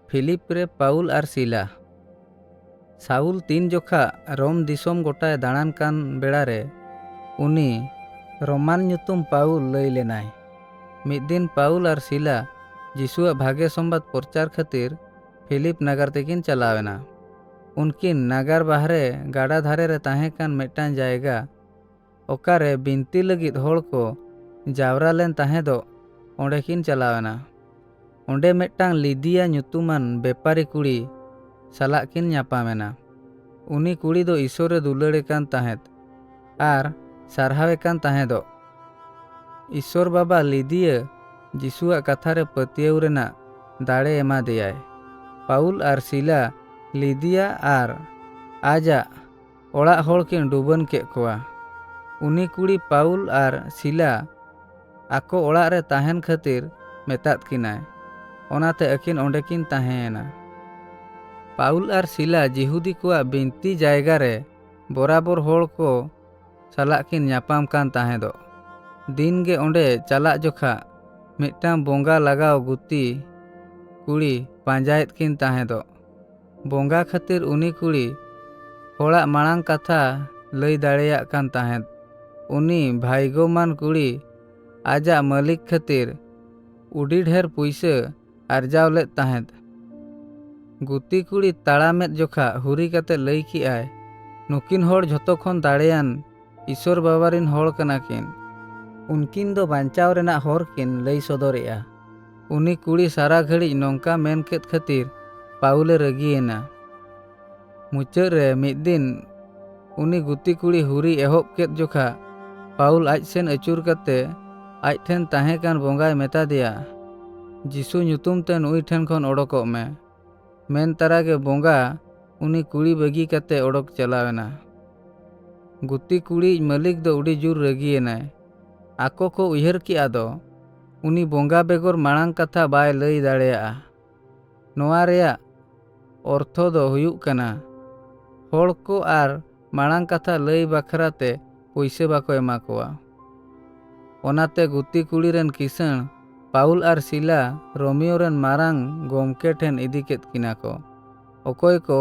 Philip रे पाउल और सिला। साउल तीन जोखा रोम दिसोम गोटाय दाड़ान कान बेड़ा रे उनी रोमान ᱧᱩᱛᱩᱢ पाउल लई लेनाय। मिद दिन पाउल और सिला जिसुआ भागे संबाद प्रचार खातिर फिलिप नगर तेकिन चलावेना। उनकिन नगर बाहरे गाड़ा धारे रे ताहे कान मेटान जायगा ओकारे बिनती लगित होड़ को जावरा लेन ताहे दो ओंडे किन चलावेना। ओंडे मेटांग लिदिया ᱧᱩᱛᱩᱢᱟन बेपारी कुड़ी साला किन ᱧᱟᱯᱟᱢᱮᱱᱟ। उनी कुड़ी दो ईश्वरे दुलाड़े कान ताहेत आर सारहावे कान ताहे दो। ईश्वर बाबा लिदिया जिसुआ कथा रे पतियेव रेना दाड़े एमा देयाय। पाउल और सिला लिदिया आर आजा ओड़ा होड़ किन डुबन के कोआ। उनी कुड़ी पाउल और सिला आको ओड़ा रे ताहेन खातिर मेतात किनाय ओनाते अकिन ओंडे किन ताहेना। पाउल और सिला जिहुदी कोआ बिनती जायगा रे बराबर होड़ को साला किन ᱧᱟᱯᱟᱢ कान ताहे दो। दिन गे ओंडे चला जोखा मिटांग बोंगा लगाव गुती कुड़ी पांजायत किन ताहे दो। बोंगा खातिर उनी कुड़ी होड़ा मांग कथा लई दाड़ेया कान ताहेद। उनी भाईगोमान कुड़ी आजा मालिक खातिर उडी ढेर पुइसे आरजाव लेत ताहेद। गुती कुड़ी ताड़ामेद जोखा हुरी कते लई किआय नुकिन होड़ झोतो खन दाड़ेयान ईश्वर बाबारिन होड़ कना किन। उनकिन दो बांचाव रेना होर किन लई सदरेया। उनी कुड़ी सारा घड़ी नौका मेन केत खातिर पाउले रगियेना। मुचाद रे मिद दिन उनी गुती कुड़ी हुरी एहोब केत जोखा पाउल आज सेन अचूर कते आज ठेन ताहे कान बोंगाय मेता दिया जिसु ᱧᱩᱛᱩᱢ ते नुई ठेन खन ओडोकोग में। मेन तारागे बोंगा उनी कुड़ी बगी कते ओडोक चलावेना। गुती कुड़ी मालिक दो उड़ी जुर रगियेनाय। आको को उयहर किया दो उनी बोंगा बेगोर मांग कथा बाय लई दाड़ेया। नोआ रेया अर्थो दो हुयुग कना होड़ को आर मांग कथा लई बखराते पैसे बाको एमा कोआ। ओनाते गुती कुड़ी रेन किसण पाउल और सिला रोमियो रेन मारांग गोमके ठेन इदी केत किना को। ओकोय को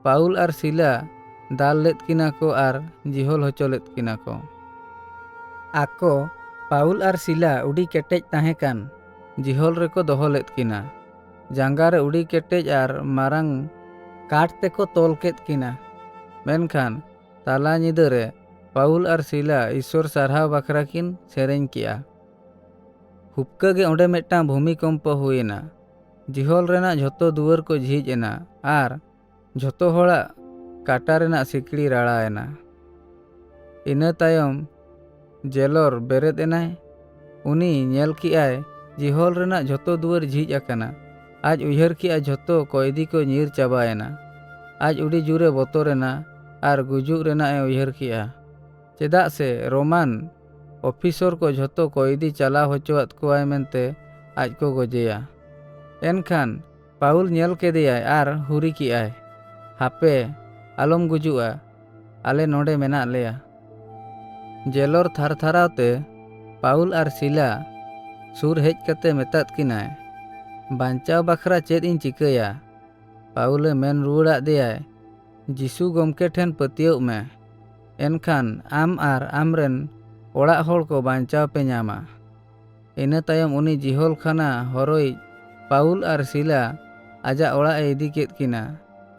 पाउल और सिला दाल लेत किना को आर जिहोल होचो लेत किना को। आको पाउल और सिला उड़ी केटेज ताहे कान जिहोल रेको दोहो लेत किना। जांगा रे उड़ी केटेज आर मारांग काट तेको तोल केत किना। मेनखान ताला ᱧᱤᱫᱟᱹ रे पाउल और सिला ईश्वर सारहाव बखरा किन सेरेñ किया। हुपका गे ओंडे मेटां भूमिकंप हुएना। जिहोल रेना झोतो दुआर को झीज एना आर झोतो होड़ा काटा रेना सिकड़ी राड़ाएना। इना तायम जेलर बेरेद एनाय। उनी नेल किआय जिहोल रेना झोतो दुआर झीज अकाना। आज उयहर किआ झोतो कयदी को ᱧᱤᱨ चाबाएना। आज उड़ी जुरे बतोरेना आर गुजुग रेना ए उयहर किआ। चेदा से रोमान ऑफिसर को झोतो कयदी चला होचोआत कोआय मेनते आज को गोजेया। एनखान पाउल नेल केदेयाय आर हुरी किआय हापे आलम गुजुआ आले नोडे मेना लेया। जेलर थारथारावते पाउल और सिला सुर हेज कते मेतात किनाय बांचाव बखरा चेद इन चिकाया। पाउले मेन रुआड़ा देयाय जिसु गोमके ठेन पतियव में। एनखान आम आर आमरेन ओड़ा होड़ को बांचाव पे ᱧᱟᱢᱟ। इना तायम उनी जिहोल खाना हरोई पाउल और सिला आजा ओड़ा ए इदी केत किना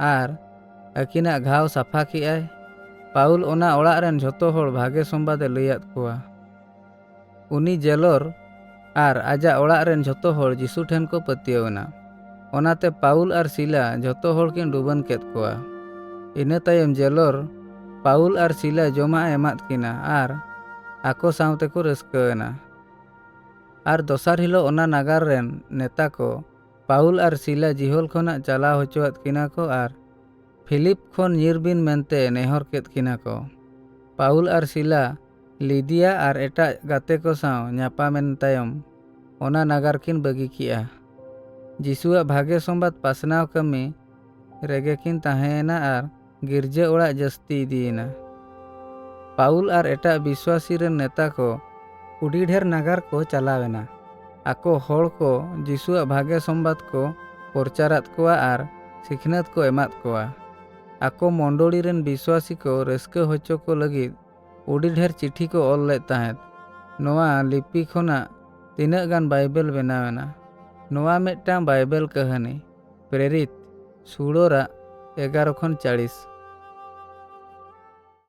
आर अकिना घाव साफा किआय। पाउल ओना ओड़ा रेन झोतो होड़ भागे संबादे लैयात कोआ। उनी जेलर आर आजा ओड़ा रेन झोतो होड़ जिसु ठेन को पतियवना। ओनाते पाउल और सिला झोतो होड़ किन डुबन केत कोआ। इना तायम जेलर पाउल और सिला जमा एमात किना आर आको सावते को रस्काना। आर दोसार हिलो ओना नागार रेन नेता को पाउल और सिला जिहोल खोना चला होचोआत किना को आर फिलिप खन ᱧᱤᱨᱵᱤन मेनते नेहर केत किना को। पाउल और सिला लिदिया और एटा गाते को साव ᱧᱟᱯᱟᱢᱮᱱ तायम ओना नागार किन बगी किया। जिसुआ भागे संबाद पासनाव कमी रेगे किन ताहेना आर गिरजा ओड़ा जस्ती इदीना। पाउल और एटा विश्वासी रेन नेता को उड़ी ढेर नागार को चलावेना। आको होड़ को जिसुआ भागे संबाद को ᱯᱨᱚᱪᱟᱨᱟᱫ ᱠᱚᱣᱟ ᱟᱨ ᱥᱤᱠᱷᱱᱟᱹᱛ ko ᱮᱢᱟᱫ ᱠᱚᱣᱟ। ᱟᱠᱚ ᱢᱚଣ୍ଡᱚᱲᱤ ᱨᱮᱱ ᱵᱤᱥᱣᱟᱥী ᱠᱚ ᱨᱟᱹᱥᱠᱟᱹ ᱦᱚᱪᱚ ᱠᱚ ᱞᱟᱹᱜᱤᱫ ᱩᱰᱤ ᱰᱷᱮᱨ ᱪᱤᱴᱷᱤ ᱠᱚ ᱚᱞ ᱞᱮᱫ ᱛᱟᱦᱮᱸᱫ। ᱱᱚᱣᱟ ᱞᱤᱯᱤ ᱠᱷᱚᱱᱟᱜ ᱛᱤᱱᱟᱹᱜ ᱜᱟᱱ ᱵᱟᱭᱵᱮᱞ ᱵᱮᱱᱟᱣᱮᱱᱟ? ᱱᱚᱣᱟ ᱢᱤᱫᱴᱟᱝ ᱵᱟᱭᱵᱮᱞ ᱠᱟᱹᱦᱱᱤ। ᱯᱨᱮᱨᱤᱛ ᱥᱩᱲᱚᱨᱟᱜ 11:40।